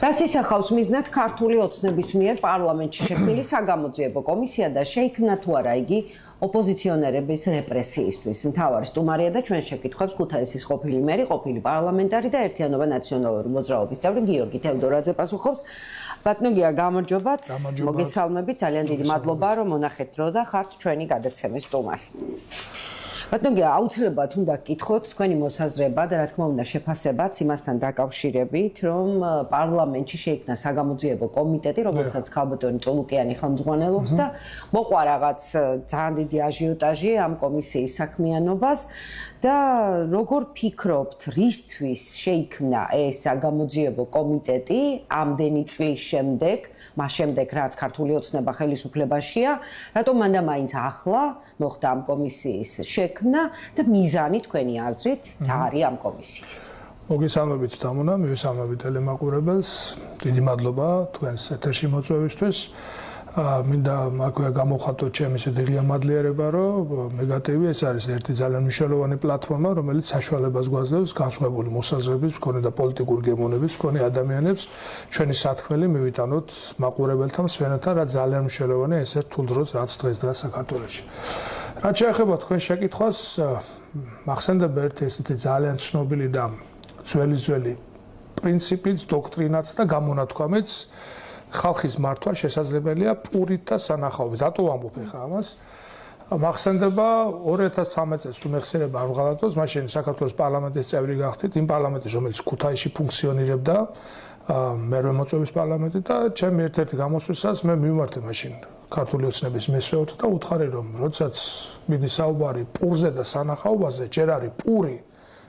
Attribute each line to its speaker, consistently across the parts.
Speaker 1: რას ისახავს მიზნად ქართული ოცნების მიერ პარლამენტში შექმნილი საგამოძიებო კომისია და შეიქმნა თუ არა იგი ოპოზიციონერების რეპრესიისთვის. მთავარი სტუმარია და ჩვენ შეკითხვებს ქუთაისის ყოფილი მერი, ყოფილი პარლამენტარი და ერთიანობა ნაციონალური მოძრაობის წევრი გიორგი თევდორაძე პასუხობს. ბატონო გია, გამარჯობათ. მოგესალმებით. ძალიან დიდი მადლობა რომ მონახეთ დრო და ხართ ჩვენი გადაცემის სტუმარი. ბატონო გია, აუცილებლად უნდა გკითხოთ თქვენი მოსაზრება და რა თქმა უნდა შეფასებაც იმასთან დაკავშირებით, რომ პარლამენტში შეიქმნა საგამოძიებო კომიტეტი, რომელსაც ქალბატონი წულუკიანი ხელმძღვანელობს და მოყვა რაღაც ძალიან დიდი აჟიოტაჟი ამ კომისიის საქმიანობას და როგორ ფიქრობთ, რისთვის შეიქმნა ეს საგამოძიებო კომიტეტი ამდენი წლის შემდეგ, მას შემდეგ რაც ქართული ოცნება ხელისუფლებაშია, რატომ მანდა მაინც ახლა მოხდა ამ კომისიის შექმნა და მიზანი თქვენი აზრით რა არის ამ კომისიის?
Speaker 2: მოგესალმებით დამონა, მივესალმებით ტელემაყურებელს. დიდი მადლობა თქვენს ეთერში მოწვევისთვის. მინდა აქვე გამოვხატოთ ჩემი ისეთი ღია მადლიერება, რომ მეგატივი ეს არის ერთი ძალიან მნიშვნელოვანი პლატფორმა, რომელიც საშუალებას გვაძლევს განსხვავებული მოსაზრების მქონე და პოლიტიკური გემოვნების მქონე ადამიანებს ჩვენი სათქმელი მივიტანოთ მაყურებელთა მსმენელთა, რაც ძალიან მნიშვნელოვანია ეს რთულ დროს, რაც დღესდღეაც საქართველოში. რაც შეეხება თქვენ შეკითხვას, მახსენდება ერთი ესეთი ძალიან ცნობილი და ძველი პრინციპიც, დოქტრინაც და გამონათქვამიც ხალხის მართვა შესაძლებელია პურით და სანახაობით. რატო ვამბობ ახლა ამას? მახსენდება 2013 წელს თუ მეხსიერება არ ვღალატოს, მაშინ საქართველოს პარლამენტის წევრი გახდით, იმ პარლამენტის, რომელიც ქუთაისში ფუნქციონირებდა, მერვე მოწვევის პარლამენტი და ჩემი ერთ-ერთი გამოსვლისას მე მივმართე მაშინ ქართული ოცნების მესვეოთ და უთხარი რომ როდესაც მიდის საუბარი პურზე და სანახაობაზე, ჯერ არის პური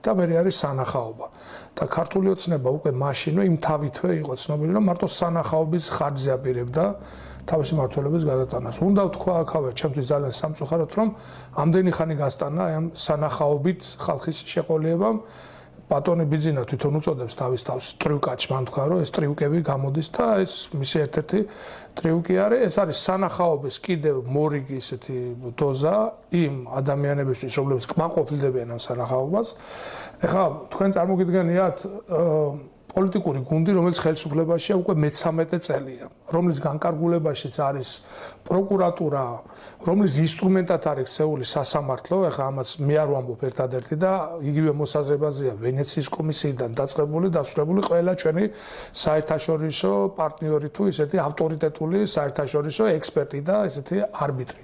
Speaker 2: და მე არის სანახაობა. და ქართული ოცნება უკვე მაშინვე იმ თავითვე იყო ცნობილი, რომ მარტო სანახაობის ხარჯზე აპირებდა თავისი მმართველობის გადატანას. უნდა ვთქვა აქავე, ჩემთვის ძალიან სამწუხაროდ, რომ ამდენი ხანი გასტანა ამ სანახაობით ხალხის შეყოლიებამ. ბატონი ბიძინა თვითონ უწოდებს თავის თავს ტრიუკაჩ, მან თქვა, რომ ეს ტრიუკები გამოდის და ეს მისი ერთ-ერთი ტრიუკი არის. ეს არის სანახაობის კიდევ მორიგი ესეთი დოზა იმ ადამიანებისთვის, რომლებიც კმაყოფილდებიან ამ სანახაობას. ეხლა თქვენ წარმოგიდგენიათ პოლიტიკური გუნდი, რომელიც ხელისუფლებაშია უკვე მე-13 წელია, რომლის განკარგულებაშიც არის პროკურატურა, რომლის ინსტრუმენტად არის ქცეული სასამართლო, ეხლა ამას მე არ ვამბობ ერთადერთი და იგივე მოსაზრებაზეა ვენეციის კომისიიდან დაწყებული, დასრულებული ყველა ჩვენი საერთაშორისო პარტნიორი თუ ისეთი ავტორიტეტული საერთაშორისო ექსპერტი და ესეთი არბიტრი.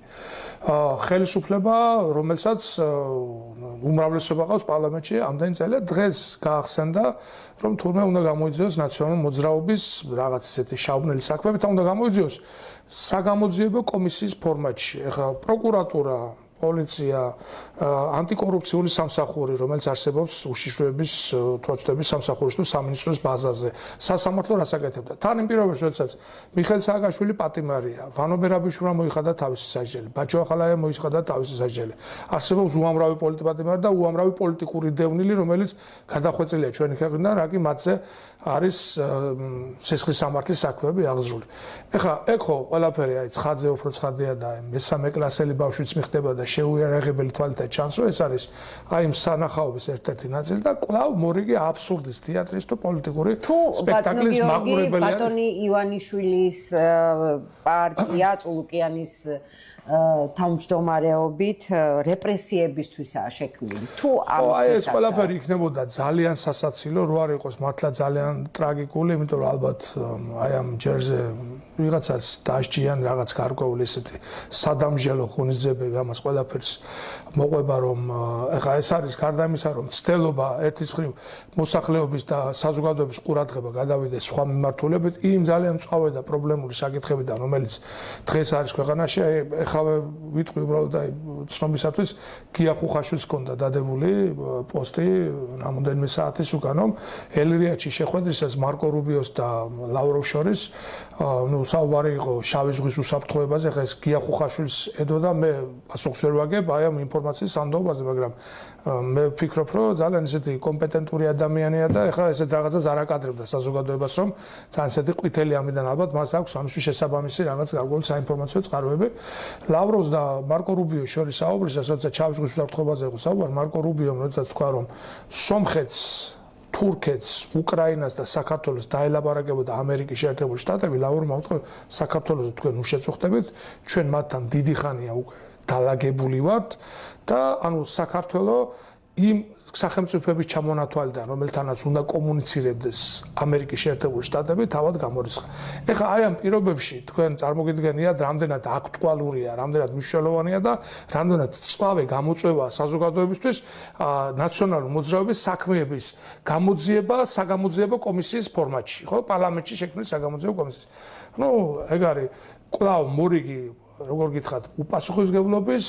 Speaker 2: ხელისუფლება, რომელსაც უმრავლესობა ყავს პარლამენტში ამდენი წელი, დღეს გაახსენდა, რომ თურმე უნდა გამოიძიოს ნაციონალური მოძრაობის რაღაც ესეთი შაუბნელი საქმეები და უნდა გამოიძიოს საგამოძიებო კომისიის ფორმატში. ეხლა პროკურატურა, პოლიცია, ანტიკორუფციული სამსახური, რომელიც არსებობს უშიშროების თვალწოდების სამსახურის თუ სამინისტროს ბაზაზე. სასამართლო რას აკეთებდა? თან იმ პირობებში, როდესაც მიხეილ სააკაშვილი პატიმარია, ვანო ბერაბიშვილმა მოიხადა თავისი სასჯელი, ბაჩო ახალაია მოიხადა თავისი სასჯელი. არსებობს უამრავი პატიმარი და უამრავი პოლიტიკური დევნილი, რომელიც გადახვეწილია ჩვენი ქვეყნიდან, რა კი მათზე არის სისხლის სამართლის საქმეები აღზრული. ეხლა ეგ ხო ყველაფერი აი ცხადზე უფრო ცხადია და მესამე კლასელი ბავშვიც მიხდება და შეუიარაღებელი თვალითაც ჩანს, რომ ეს არის აი იმ სანახაობის ერთ-ერთი ნაწილი და კვლავ მორიგი აბსურდის თეატრის თუ პოლიტიკური სპექტაკლის მაყურებელი არის.
Speaker 1: ბატონი ივანიშვილის პარტია წულუკიანის თავმჯდომარეობით რეპრესიებისთვისაა შექმნილი. თუ ამისთვის
Speaker 2: ეს ყველაფერი იქნებოდა ძალიან სასაცილო, რო არ იყოს მართლა ძალიან ტრაგიკული, იმიტომ რომ ალბათ აი ამ ჯერზე ვიღაცას დაასჯიან რაღაც გარკვეული ესეთი სადამჟელო ღონისძიებები ამას ყველაფერს მოყვება, რომ ეხა ეს არის გარდა იმისა, რომ ცდელობა ერთის მხრივ მოსახლეობის და საზოგადოების ყურადღება გადავიდეს სხვა მიმართულებით იმ ძალიან მწვავე და პრობლემური საკითხებიდან, რომელიც დღეს არის ქვეყანაში. ეხავე ვიტყვი უბრალოდ აი ცნობისათვის გია ხუხაშვილს ჰქონდა დადებული პოსტი რამოდენიმე საათის უკანო ელირიაჩი შეხვედრისას მარკო რუბიოს და ლავროვ შორის საუბარი იყო შავი ზღვის უსაფრთხოებაზე. ეხლა ეს გია ხუხაშვილს ედოდა, მე პასუხს ვერ ვაგებ აი ამ ინფორმაციის სანდოობაზე, მაგრამ მე ვფიქრობ, რომ ძალიან ისეთი კომპეტენტური ადამიანია და ეხლა ესეთ რაღაცას არ აკადრებდა საზოგადოებას, რომ ძალიან ისეთი ყვითელი ამიდან ალბათ მას აქვს ამისთვის შესაბამისი რაღაც გარკვეული საინფორმაციო წყაროები. ლავროვს და მარკო რუბიოს შორის საუბრისას, როდესაც შავი ზღვის უსაფრთხოებაზე იყო საუბარი, მარკო რუბიომ როდესაც თქვა, რომ სომხეთს თურქეთს, უკრაინას და საქართველოს დაელაპარაკებოდა ამერიკის შეერთებული შტატები, ლავრმა უთხრა საქართველოს თქვენ უშეწუხდებით, ჩვენ მათთან დიდი ხანია უკვე დალაგებული ვართ და ანუ საქართველოს იმ სახელმწიფოების ჩამონათვალიდან, რომელთანაც უნდა კომუნიცირებდეს ამერიკის შეერთებული შტატები, თავად გამორიცხა. ეხლა აი ამ პირობებში თქვენ წარმოგიდგენიათ, რამდენად აქტუალურია, რამდენად მნიშვნელოვანია და რამდენად წვავე გამოწვევა საზოგადოებისთვის ნაციონალური მოძრაობის საქმეების გამოძიება საგამოძიებო კომისიის ფორმატში, ხო, პარლამენტში შექმნილი საგამოძიებო კომისიის. ნუ ეგ არის კვლავ მორიგი, როგორ გითხრათ, უპასუხისმგებლობის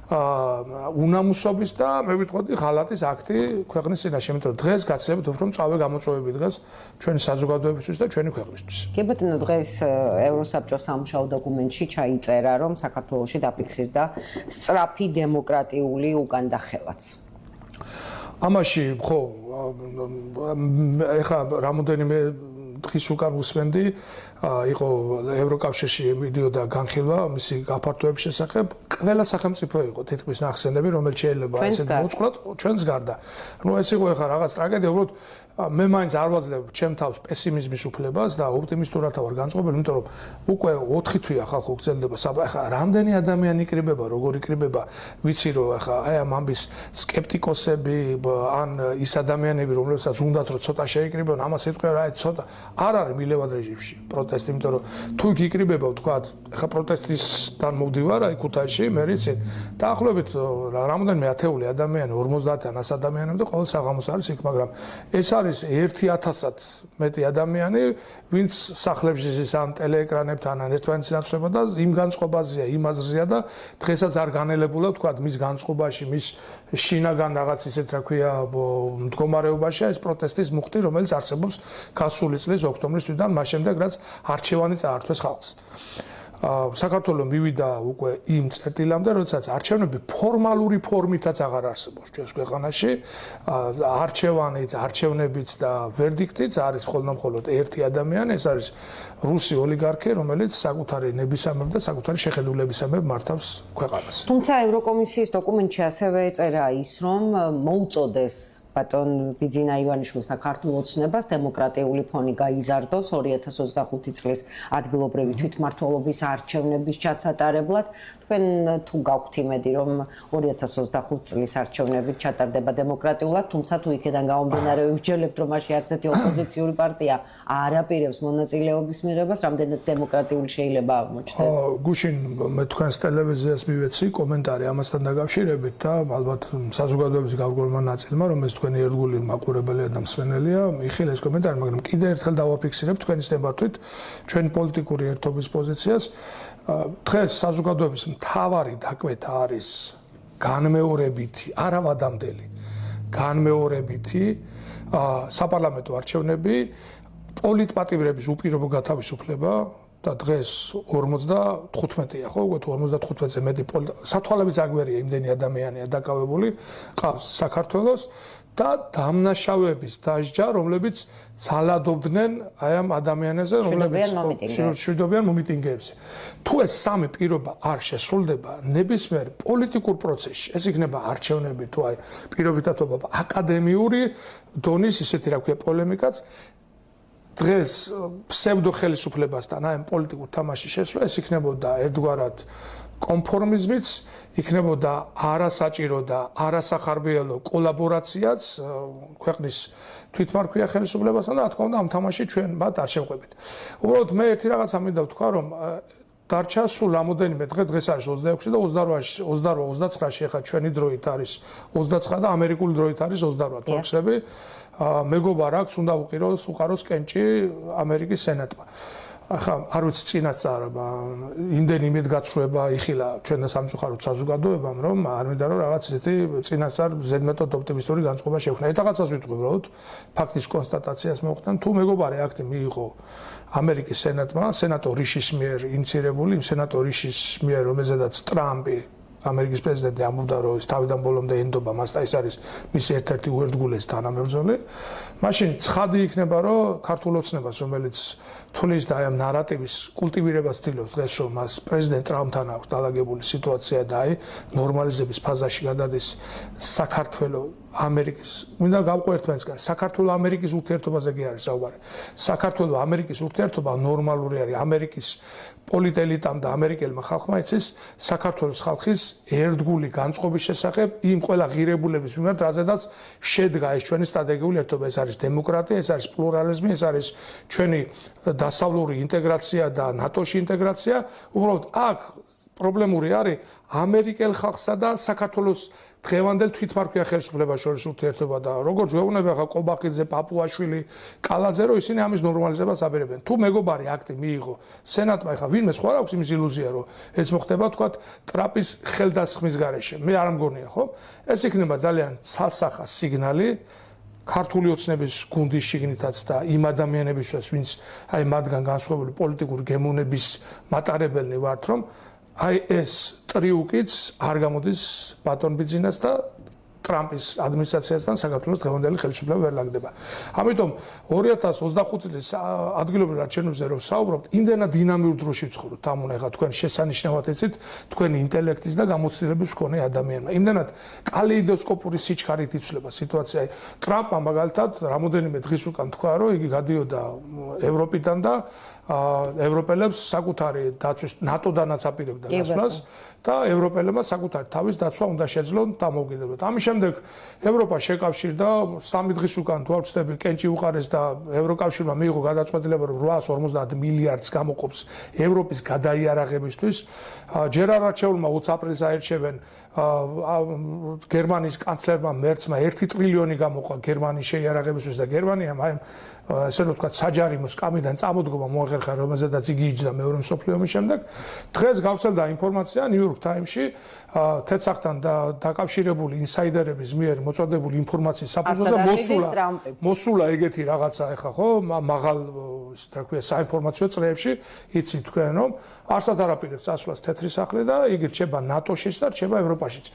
Speaker 2: უნამუსობის და მე ვიტყოდი ღალატის აქტი ქვეყნის წინაშე, იმიტომ რომ დღეს გაცილებით უფრო მწვავე გამოწვევები დგას ჩვენი საზოგადოებისთვის და ჩვენი ქვეყნისთვის.
Speaker 1: კი ბატონო, დღეს ევროსაბჭოს სამუშაო დოკუმენტში ჩაიწერა, რომ საქართველოში დაფიქსირდა სწრაფი დემოკრატიული უკანდახევაც.
Speaker 2: ამაში ხო ეხლა რამოდენიმე დღის უკან ვუსმენდი, იყო ევროკავშირში მიდიოდა განხილვა მისი გაფართოების შესახებ. ყველა სახელმწიფო იყო თითქმის ნახსენები, რომელიც შეიძლება ესეთ მოწყვლად ჩვენს გარდა. ნუ ეს იყო ეხლა რაღაც ტრაგედია, უბრალოდ მე მაინც არ ვაძლევ ჩემ თავს პესიმიზმის უფლებას და ოპტიმისტურად ვარ განწყობილი, იმიტომ რომ უკვე 4 თვეა ხალხო გრძელდება. ეხლა რამდენი ადამიანი იკრიბება, როგორ იკრიბება, ვიცი რომ ეხლა აი ამ ამბის სკეპტიკოსები ან ის ადამიანები, რომლებსაც უნდათ რომ ცოტა შეიკრიბონ, ამას იტყვიან რა, ცოტა არ არის მილევად რეჟიმში პროტესტი, იმიტომ რომ თუ იქ იკრიბება, ვთქვათ, ეხლა პროტესტისთან მოვდივარ აი ქუთაისში, მე რიცი, დაახლოებით რამოდენიმე ათეული ადამიანი, 50-დან 100 ადამიანამდე ყოველ საღამოს არის იქ, მაგრამ ეს არის 1000-ად მეტი ადამიანი, ვინც სახლებში ზის ამ ტელეეკრანებთან ან ერთმანეთის ნაცვლება და იმ განწყობაზეა, იმ აზრზეა და დღესაც არ განელებულა, ვთქვათ, მის განწყობაში, მის შინაგან რაღაც ისეთ რა ქვია მდგომარეობაშია ეს პროტესტის მუხტი, რომელიც არსებობს გასული წლის ოქტომბრის თვიდან, მას შემდეგ რაც არჩევანი წაართვეს ხალხს. საქართველოს მივიდა უკვე იმ წერტილამდე, როდესაც არჩევნები ფორმალური ფორმითაც აღარ არსებობს ჩვენს ქვეყანაში. არჩევანიც, არჩევნებიც და ვერდიქტიც არის მხოლოდ ერთი ადამიანი, ეს არის რუსი ოლიგარქი, რომელიც საკუთარი ნებისამებრ და საკუთარი შეხედულებისამებრ მართავს ქვეყანას.
Speaker 1: თუმცა ევროკომისიის დოკუმენტში ასევე ეწერა ის, რომ მოუწოდეს ბატონ ბიძინა ივანიშვილს და ქართულ ოცნებას დემოკრატიული ფონი გაიზარდოს 2025 წლის ადგილობრივი თვითმმართველობის არჩევნების ჩასატარებლად. თქვენ თუ გაქვთ იმედი, რომ 2025 წლის არჩევნები ჩატარდება დემოკრატიულად, თუმცა თუ იქიდან გამომდინარე ვიჯელებთ, რომ მაშინ არც ერთი ოპოზიციური პარტია არ აპირებს მონაწილეობის მიღებას, რამდენად დემოკრატიული შეიძლება აღმოჩნდეს?
Speaker 2: გუშინ მე თქვენს ტელევიზიას მივეცი კომენტარი ამასთან დაკავშირებით და ალბათ საზოგადოების გავგორმა ნაწილმა, რომელიც თქვენი ერთგული მაყურებელია და მსმენელია, იხილე ეს კომენტარი, მაგრამ კიდე ერთხელ დავაფიქსირებ თქვენის ნებართვით ჩვენი პოლიტიკური ერთობის პოზიციას. დღეს საზოგადოების მთავარი დაკვეთა არის განმეორებითი, არავადამდელი, განმეორებითი საპარლამენტო არჩევნები, პოლიტპატიმრების უპირობო გათავისუფლება და დღეს 55-ია, ხო, უკვე 55-ზე მეტი სათვალებიც აგვერია იმდენი ადამიანია დაკავებული ყავს საქართველოს და დამნაშავეების დასჯა, რომლებიც ძალადობდნენ აი ამ ადამიანებზე, რომლებიც შვიდობიან მომიტინგეებზე. თუ ეს სამი პირობა არ შესრულდება ნებისმიერ პოლიტიკურ პროცესში, ეს იქნება არჩევნები თუ აი პირობითადობა აკადემიური დონის ისეთი რა ქვია პოლემიკაც, დღეს ფსევდო ხელისუფლებასთან აი ამ პოლიტიკურ თამაშში შესვლა, ეს იქნებოდა ერთგვარად კონფორმიზმიც, იქნებოდა არასაჭირო და არასახარბიელო კოლაბორაციაც ქვეყნის თვითმარქვია ხელისუფლებასთან და რა თქმა უნდა ამ თამაშში ჩვენ მათ არ შევყვებით. უბრალოდ მე ერთი რაღაცა მინდა ვთქვა, რომ დარჩა სულ რამოდენიმე დღე, დღეს არის 26 და 28-29-ში ახლა ჩვენი დროით არის 29 და ამერიკული დროით არის 28 თორსები. მეგობარ აქვს უნდა უყაროს კენჭი ამერიკის სენატმა. ახლა არ ვიცი წინასწარ იმდენი იმედგაცრუება იხილა ჩვენ და სამწუხაროდ საზოგადოებამ, რომ არ მინდა რომ რაღაც ისეთი წინასწარ ზედმეტად ოპტიმისტური განწყობა შევქნა. ერთ რაღაცას ვიტყვი, უბრალოდ ფაქტის კონსტატაციას მოვხდან, თუ მეგობარი აქტი მიიღო ამერიკის სენატმა, სენატორ რიშის მიერ ინიცირებული, იმ სენატორ რიშის მიერ, რომელზედაც ტრამპი ამერიკის პრეზიდენტი ამბობდა, რომ ის თავიდან ბოლომდე ენდობა მას და ეს არის მისი ერთ-ერთი უერთგულესი თანამებრძოლი. მაშინ ცხადი იქნება, რომ ქართულ ოცნებას, რომელიც თulis და აი ამ ნარატივის კულტივირებას ცდილობს დღეს, რომ მას პრეზიდენტ ტრამპთან აქვს დალაგებული სიტუაცია და აი ნორმალიზების ფაზაში გადადის საქართველოს ამერიკის. მინდა გავყო ერთმანეთსგან. საქართველოს ამერიკის ურთიერთობაზე კი არის საუბარი. საქართველოს ამერიკის ურთიერთობა ნორმალური არის. ამერიკის პოლიტელიტამ და ამერიკელმა ხალხმა იცის საქართველოს ხალხის ერთგული განწყობის შესახებ იმ ყველა ღირებულების მიმართ, რაზედაც შედგა ეს ჩვენი სტრატეგიული ერთობა. ეს არის დემოკრატია, ეს არის პლურალიზმი, ეს არის ჩვენი დასავლური ინტეგრაცია და ნატოში ინტეგრაცია. უბრალოდ აქ პრობლემური არის ამერიკელ ხალხსა და საქართველოს დღევანდელ თვითმარქვია ხელისუფლებას შორის ურთიერთობა და როგორც ვეუბნები ახლა ყობახიძე, პაპუაშვილი, კალაძე რომ ისინი ამის ნორმალიზებას აბერებენ. თუ მეგობარი აქტი მიიღო სენატმა, ახლა ვინმე სხვა აქვს იმის ილუზია რომ ეს მოხდება თქვა ტრამპის ხელდასხმის გარეშე. მე არ მგონია, ხო? ეს იქნება ძალიან ცალსახა სიგნალი ქართული ოცნების გუნდის შიგნითაც და იმ ადამიანებისთვის, ვინც აი მათგან განსხვავებული პოლიტიკური გემოვნების მატარებელნი ვართ, რომ აი ეს ტრიუკიც არ გამოდის ბატონ ბიძინას და ტრამპის ადმინისტრაციასთან საქართველოს დღევანდელი ხელისუფლება ვერ ლაგდება. ამიტომ 2025 წლის ადგილობრივ არჩევნებზე რომ საუბრობთ, იმდენად დინამიურ დროში ვცხოვრობთ, ამ უნდა ეხლა თქვენ შესანიშნავად ეცით თქვენი ინტელექტის და გამოცდილების მქონე ადამიანმა. იმდენად კალეიდოსკოპური სიჩქარით იცვლება სიტუაცია. ტრამპმა მაგალითად რამოდენიმე დღის უკან თქვა, რომ იგი გადიოდა ევროპიდან და ევროპელებს საკუთარი დაცვის ნატოდანაც აპირებდა გასვლას და ევროპელებმა საკუთარი თავის დაცვა უნდა შეძლონ დამოუკიდებლად. ამის შემდეგ ევროპა შეკავშირდა 3 დღის უკან თუ არ ვცდები კენჭი უყარეს და ევროკავშირმა მიიღო გადაწყვეტილება რომ 850 მილიარდს გამოყოფს ევროპის გადაიარაღებისთვის. ჯერ არაჩეულმა 20 აპრილს აერჩევენ გერმანიის კანცლერმა მერცმა 1 ტრილიონი გამოყვა გერმანიის შეიარაღებისთვის და გერმანიამ აი ესე რომ ვთქვათ საჯარიმო სკამიდან წამოდგომა მოახერხა, რომელზედაც იგი იჯდა მეორე მსოფლიო ომის შემდეგ. დღეს გავრცელდა ინფორმაცია New York Times-ში თეცახთან დაკავშირებული ინსაიდერების მიერ მოწოდებული ინფორმაციის საფუძველზე მოსულა ეგეთი რაღაცა ეხა ხო მაღალ რა ქვია საინფორმაციო წრეებში იცით თქვენ რომ არსად არაპირებს წასვლას თეთრი სახლი და იგი რჩება ნატოშიც და რჩება ევროპაშიც.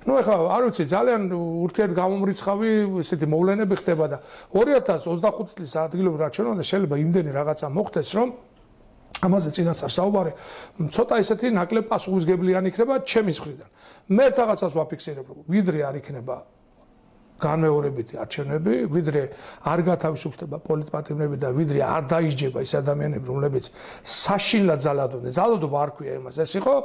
Speaker 2: ნუ ეხა არ ვიცი ძალიან ურთიერთგამომრიცხავი ესეთი მოვლენები ხდება და 2025 წლის ადგილობრივ არჩევნებზე შეიძლება იმდენი რაღაცა მოხდეს რომ ამაზე წინასწარ საუბარი ცოტა ისეთი ნაკლებ პასუხისგებლიანი იქნება ჩემის მხრიდან. მე რაღაცას ვაფიქსირებ რომ ვიდრე არ იქნება განმეორებითი არჩევნები, ვიდრე არ გათავისუფლდება პოლიტპატიმრები და ვიდრე არ დაისჯება ის ადამიანები, რომლებიც საშინლად ძალადობდნენ. ძალადობა არ ქვია იმას, ეს იყო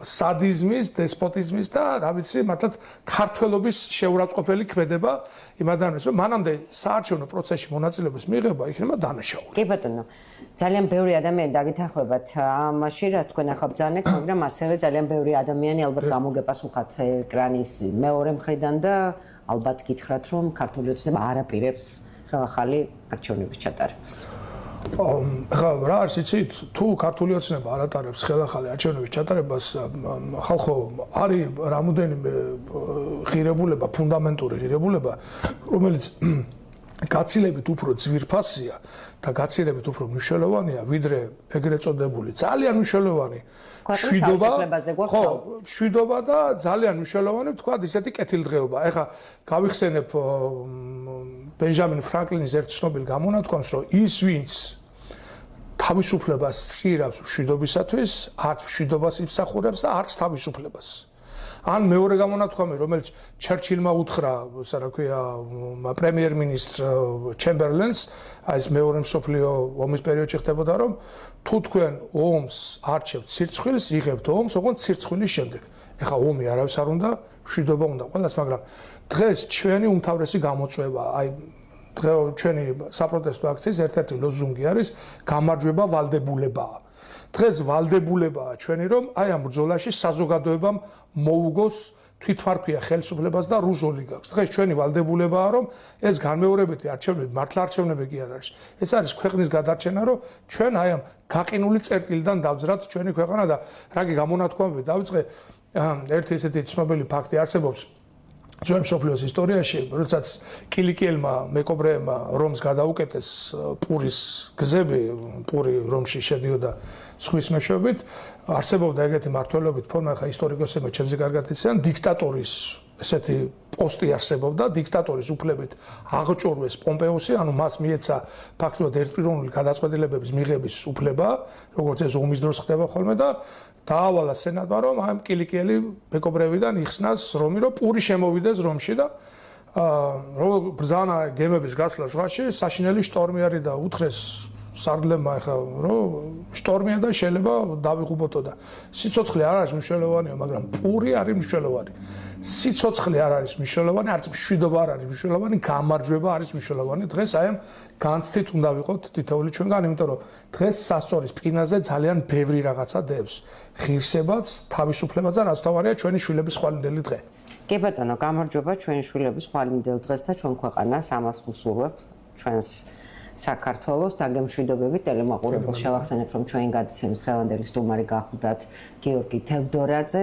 Speaker 2: სადიზმის, დესპოტიზმის და რა ვიცი, მართლაც ქართველობის შეურაცხყოფელი ქმედება იმ ადამიანებს, რომ მანამდე საარჩევნო პროცესში მონაწილეობის მიღება იქნება დანაშაული.
Speaker 1: კი ბატონო, ძალიან ბევრი ადამიანი დაგითანხმებათ ამაში, რაც თქვენ ახლა ბრძანეთ, მაგრამ ასევე ძალიან ბევრი ადამიანი ალბათ გამოგეპასუხათ ეკრანის მეორე მხრიდან და ალბათ გითხრათ, რომ ქართული ოცნება არ აპირებს ხელახალი არჩევნების ჩატარებას.
Speaker 2: ხა რა არის იცით თუ ქართული ოცნება არ ატარებს ხელახალი არჩევნების ჩატარებას ხალხო არის რამოდენიმე ღირებულება ფუნდამენტური ღირებულება რომელიც გაცილებით უფრო ძვირფასია და გაცილებით უფრო მნიშვნელოვანია ვიდრე ეგრეთ წოდებული ძალიან მნიშვნელოვანი შვიდობა და ძალიან მნიშვნელოვანი თქვა ისეთი კეთილდღეობა. ეხლა გავიხსენებ ბენჯამინ ფრანკლინის ერთ ცნობილ გამონათქვამს, რომ ის ვინც თავისუფლებას წირავს შვიდობისათვის, არც შვიდობას იმსახურებს და არც თავისუფლებას. ან მეორე გამონათქვამი, რომელიც ჩერჩილმა უთხრა, რა ქვია, პრემიერ-მინისტრ ჩემბერლენს, აი ეს მეორე მსოფლიო ომის პერიოდში ხდებოდა, რომ თუ თქვენ ომს არჩევთ სირცხვილს, იღებთ ომს, ოღონდ სირცხვილის შემდეგ. ეხლა ომი არავის არ უნდა, შვიდობა უნდა ყველას, მაგრამ დღეს ჩვენი უმთავრესი გამოწვევა, აი ჩვენი საპროტესტო აქციის ერთ-ერთი ლოზუნგი არის გამარჯვება ვალდებულებაა. დღეს ვალდებულებაა ჩვენი რომ აი ამ ბრძოლაში საზოგადოებამ მოუგოს თვითმარქვია ხელისუფლებას და რუს ოლიგარქს. დღეს ჩვენი ვალდებულებაა რომ ეს განმეორებითი არჩევნები მართლა არჩევნები კი არ არის. ეს არის ქვეყნის გადარჩენა რომ ჩვენ აი ამ გაყინული წერტილიდან დავძრათ ჩვენი ქვეყანა და რაგი გამონათქვამები დავიწყე ერთი ესეთი ცნობილი ფაქტი არსებობს ჩვენ მსოფლიოს ისტორიაში, როდესაც კილიკიელმა მეკობრეებმა რომს გადაუკეტეს პურის გზები, პური რომში შედიოდა ზღვის მეშვეობით, არსებობდა ეგეთი მმართველობით ფორმა, ხა ისტორიკოსებმა ჩემზე კარგად იციან, დიქტატორის ესეთი პოსტი არსებობდა, დიქტატორის უფლებით აღჭურვეს პომპეუსი, ანუ მას მიეცა ფაქტობრივად ერთპიროვნული გადაწყვეტილებების მიღების უფლება, როგორც ეს ომის დროს ხდება ხოლმე და დაავალა სენატმა, რომ ამ კილიკიელი მეკობრეებიდან იხსნას რომი, რომ პური შემოვიდეს რომში და რო ბრძანა გემების გასვლა ზღვაში, საშინელი შტორმი არის და უთხრეს სარდლებმა ახლა რომ შტორმია და შეიძლება დავიღუპოთო და სიცოცხლე არ არის მნიშვნელოვანია, მაგრამ პური არის მნიშვნელოვანი. სიცოცხლე არ არის მნიშვნელოვანი, არც მშვიდობა არ არის მნიშვნელოვანი, გამარჯვება არის მნიშვნელოვანი. დღეს აი ამ განცდით უნდა ვიყოთ თითოეული ჩვენგან, იმიტომ რომ დღეს სასწორის ფინაზე ძალიან ბევრი რაღაცა დევს. ღირსებაც, თავისუფლებაც და რაც თავარია ჩვენი შვილების ხვალინდელი დღე.
Speaker 1: კი ბატონო, გამარჯობა ჩვენი შვილების ხვალინდელ დღეს და ჩვენ ქვეყანას ამას ვუსურვებთ ჩვენს საქართველოს დაგემშვიდობებით ტელემაყურებელს შევახსენებთ რომ ჩვენი გადაცემის დღევანდელი სტუმარი გახლდათ გიორგი თევდორაძე.